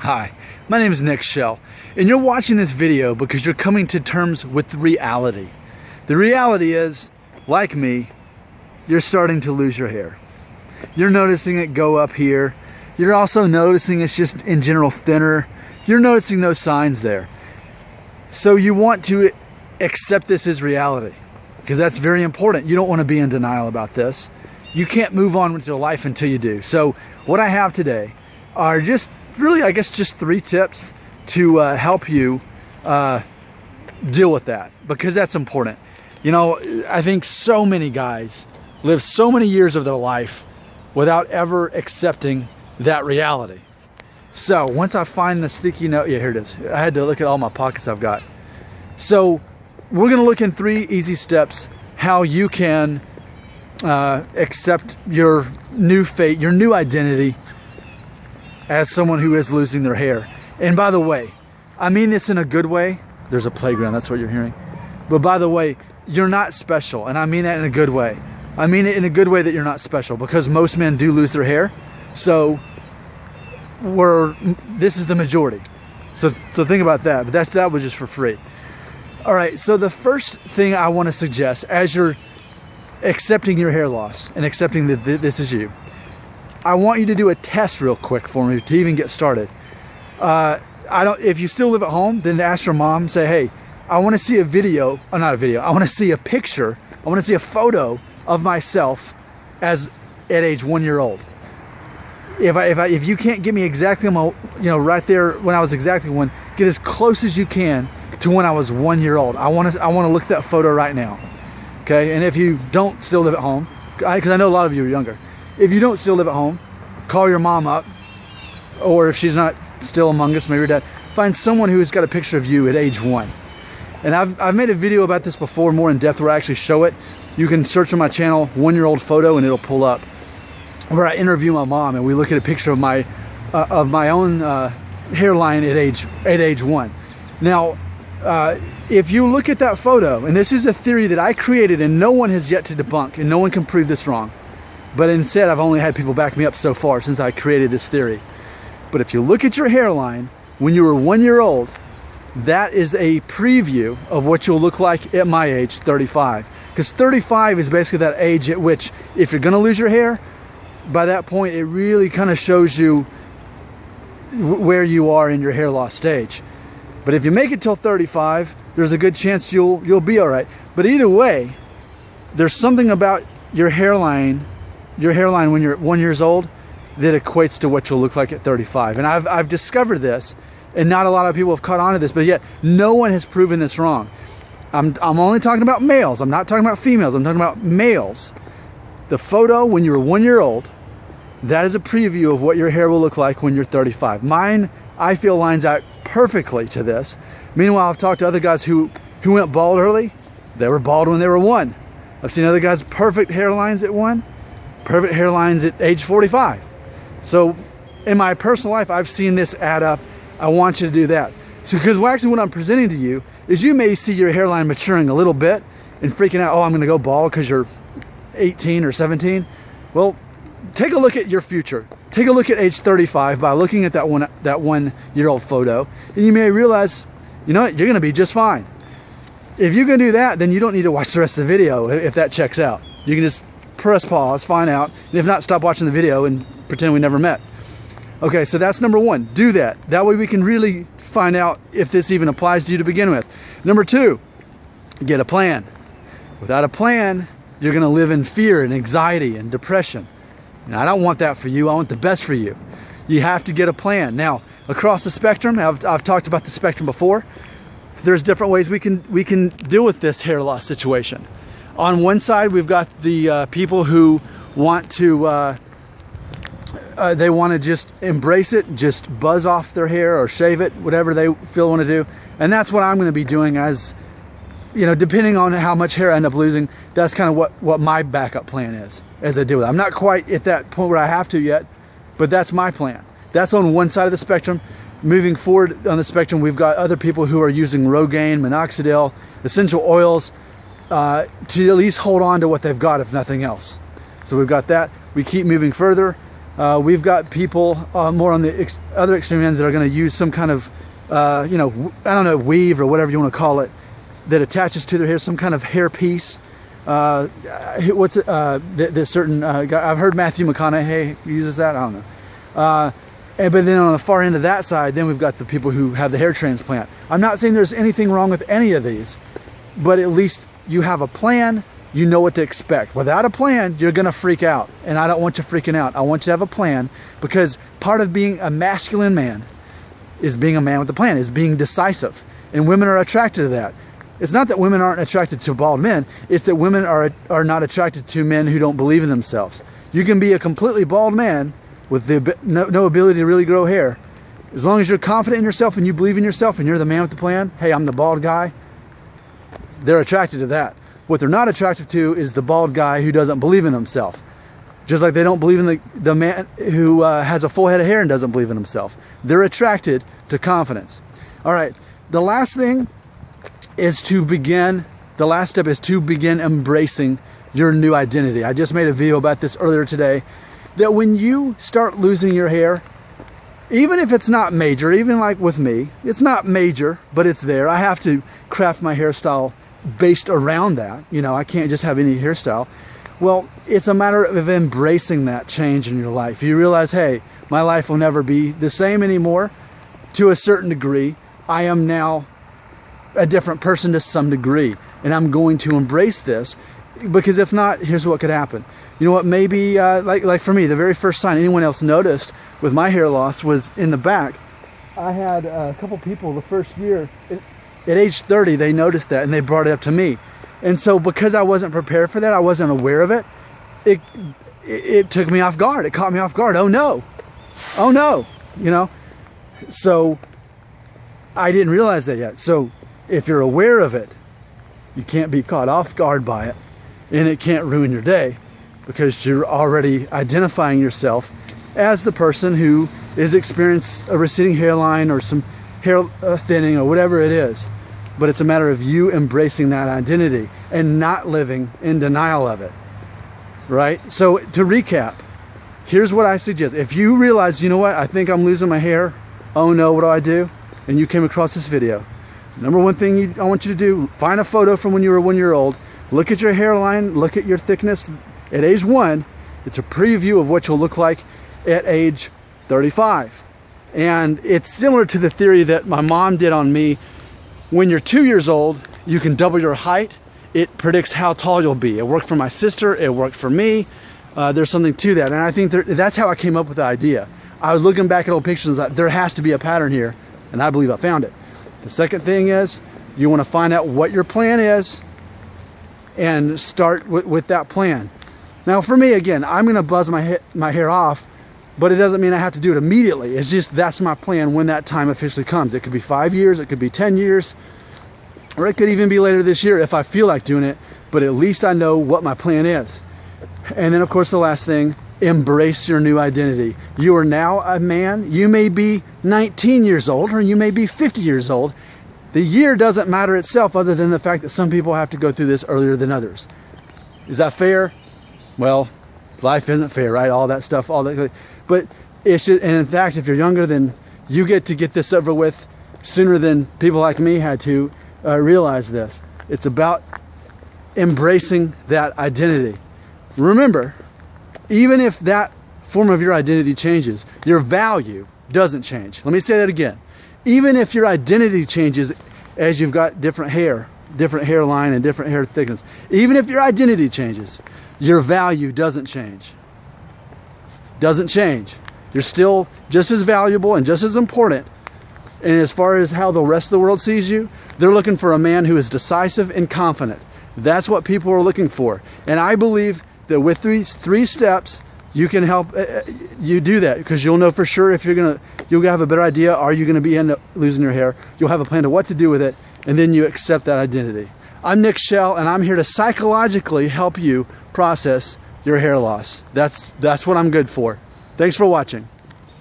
Hi, my name is Nick Shell, and you're watching this video because you're coming to terms with the reality. The reality is, like me, you're starting to lose your hair. You're noticing it go up here. You're also noticing it's just in general thinner. You're noticing those signs there. So you want to accept this as reality because that's very important. You don't want to be in denial about this. You can't move on with your life until you do. So what I have today are just really, I guess, just 3 tips to help you deal with that, because that's important. You know, I think so many guys live so many years of their life without ever accepting that reality. So once I find the sticky note, yeah, here it is. I had to look at all my pockets I've got. So we're going to look in 3 easy steps how you can accept your new fate, your new identity as someone who is losing their hair. And by the way, I mean this in a good way. There's a playground, that's what you're hearing. But by the way, you're not special, and I mean that in a good way. I mean it in a good way that you're not special, because most men do lose their hair. So this is the majority. So think about that. But that was just for free. All right, so the first thing I want to suggest as you're accepting your hair loss and accepting that this is you, I want you to do a test real quick for me to even get started. If you still live at home, then ask your mom, say, hey, I want to see a video, or not a video, I want to see a picture, I want to see a photo of myself at age 1 year old. If you can't get me exactly, right there when I was exactly 1, get as close as you can to when I was 1 year old. I want to look at that photo right now. Okay, and if you don't still live at home, because I know a lot of you are younger, if you don't still live at home, call your mom up, or if she's not still among us, maybe your dad, find someone who has got a picture of you at age 1. And I've made a video about this before, more in depth, where I actually show it. You can search on my channel, 1-year-old photo, and it'll pull up, where I interview my mom and we look at a picture of my own hairline at age 1. Now, if you look at that photo, and this is a theory that I created and no one has yet to debunk, and no one can prove this wrong, but instead I've only had people back me up so far since I created this theory. But if you look at your hairline when you were 1 year old, that is a preview of what you'll look like at my age, 35. Because 35 is basically that age at which, if you're going to lose your hair, by that point it really kind of shows you where you are in your hair loss stage. But if you make it till 35, there's a good chance you'll be all right. But either way, there's something about your hairline when you're 1 year old that equates to what you'll look like at 35. And I've discovered this, and not a lot of people have caught on to this, but yet no one has proven this wrong. I'm only talking about males. I'm not talking about females. I'm talking about males. The photo when you were 1 year old, that is a preview of what your hair will look like when you're 35. Mine, I feel, lines out perfectly to this. Meanwhile, I've talked to other guys who went bald early. They were bald when they were 1. I've seen other guys perfect hairlines at 1, perfect hairlines at age 45. So in my personal life, I've seen this add up. I want you to do that. So, because actually what I'm presenting to you is, you may see your hairline maturing a little bit and freaking out, oh, I'm going to go bald because you're 18 or 17. Well, take a look at your future. Take a look at age 35 by looking at that 1 year old photo, and you may realize, you know what, you're going to be just fine. If you can do that, then you don't need to watch the rest of the video if that checks out. You can just press pause, find out, and if not, stop watching the video and pretend we never met. Okay, so that's number 1. Do that. That way we can really find out if this even applies to you to begin with. Number 2, get a plan. Without a plan, you're going to live in fear and anxiety and depression. And I don't want that for you. I want the best for you. You have to get a plan. Now, across the spectrum, I've talked about the spectrum before. There's different ways we can deal with this hair loss situation. On one side, we've got the people who want to they want to just embrace it, just buzz off their hair or shave it, whatever they feel want to do. And that's what I'm going to be doing, as you know, depending on how much hair I end up losing. That's kind of what my backup plan is as I deal with it. I'm not quite at that point where I have to yet, but that's my plan. That's on one side of the spectrum. Moving forward on the spectrum, we've got other people who are using Rogaine, minoxidil, essential oils to at least hold on to what they've got, if nothing else. So we've got that. We keep moving further. We've got people more on the other extreme ends that are going to use some kind of, you know, I don't know, weave or whatever you want to call it, that attaches to their hair, some kind of hair piece. What's it? There's certain guy, I've heard Matthew McConaughey uses that. I don't know. But then on the far end of that side, then we've got the people who have the hair transplant. I'm not saying there's anything wrong with any of these, but at least you have a plan. You know what to expect. Without a plan, you're going to freak out. And I don't want you freaking out. I want you to have a plan, because part of being a masculine man is being a man with a plan, is being decisive. And women are attracted to that. It's not that women aren't attracted to bald men. It's that women are not attracted to men who don't believe in themselves. You can be a completely bald man with no ability to really grow hair. As long as you're confident in yourself and you believe in yourself and you're the man with the plan, hey, I'm the bald guy, they're attracted to that. What they're not attracted to is the bald guy who doesn't believe in himself. Just like they don't believe in the man who has a full head of hair and doesn't believe in himself. They're attracted to confidence. All right, the last thing is the last step is to begin embracing your new identity. I just made a video about this earlier today, that when you start losing your hair, even if it's not major, even like with me, it's not major, but it's there. I have to craft my hairstyle based around that. You know, I can't just have any hairstyle. Well, it's a matter of embracing that change in your life. You realize, hey, my life will never be the same anymore. To a certain degree, I am now a different person to some degree, and I'm going to embrace this, because if not, here's what could happen. You know what, maybe like for me, the very first sign anyone else noticed with my hair loss was in the back. I had a couple people the first year, at age 30, they noticed that and they brought it up to me. And so because I wasn't prepared for that, I wasn't aware of it, it took me off guard. It caught me off guard. Oh no, you know? So I didn't realize that yet. So if you're aware of it, you can't be caught off guard by it, and it can't ruin your day, because you're already identifying yourself as the person who is experiencing a receding hairline or some hair thinning or whatever it is. But it's a matter of you embracing that identity and not living in denial of it, right? So to recap, here's what I suggest. If you realize, you know what, I think I'm losing my hair, oh no, what do I do? And you came across this video, number one thing I want you to do, find a photo from when you were 1 year old, look at your hairline, look at your thickness. At age 1, it's a preview of what you'll look like at age 35. And it's similar to the theory that my mom did on me. When you're 2 years old, you can double your height. It predicts how tall you'll be. It worked for my sister, it worked for me. There's something to that. And I think that's how I came up with the idea. I was looking back at old pictures and thought, there has to be a pattern here. And I believe I found it. The second thing is, you want to find out what your plan is and start with that plan. Now for me, again, I'm going to buzz my hair off, but it doesn't mean I have to do it immediately. It's just that's my plan when that time officially comes. It could be 5 years, it could be 10 years, or it could even be later this year if I feel like doing it, but at least I know what my plan is. And then of course the last thing, embrace your new identity. You are now a man. You may be 19 years old or you may be 50 years old. The year doesn't matter itself, other than the fact that some people have to go through this earlier than others. Is that fair? Well, life isn't fair, right? All that stuff, all that. But it's just, and in fact, if you're younger, then you get to get this over with sooner than people like me had to realize this. It's about embracing that identity. Remember, even if that form of your identity changes, your value doesn't change. Let me say that again. Even if your identity changes as you've got different hairline and different hair thickness, even if your identity changes, your value doesn't change. Doesn't change. You're still just as valuable and just as important. And as far as how the rest of the world sees you, they're looking for a man who is decisive and confident. That's what people are looking for. And I believe that with these 3 steps, you can help you do that, because you'll know for sure if you'll have a better idea. Are you going to end up losing your hair? You'll have a plan to what to do with it, and then you accept that identity. I'm Nick Shell, and I'm here to psychologically help you process your hair loss. That's what I'm good for. Thanks for watching.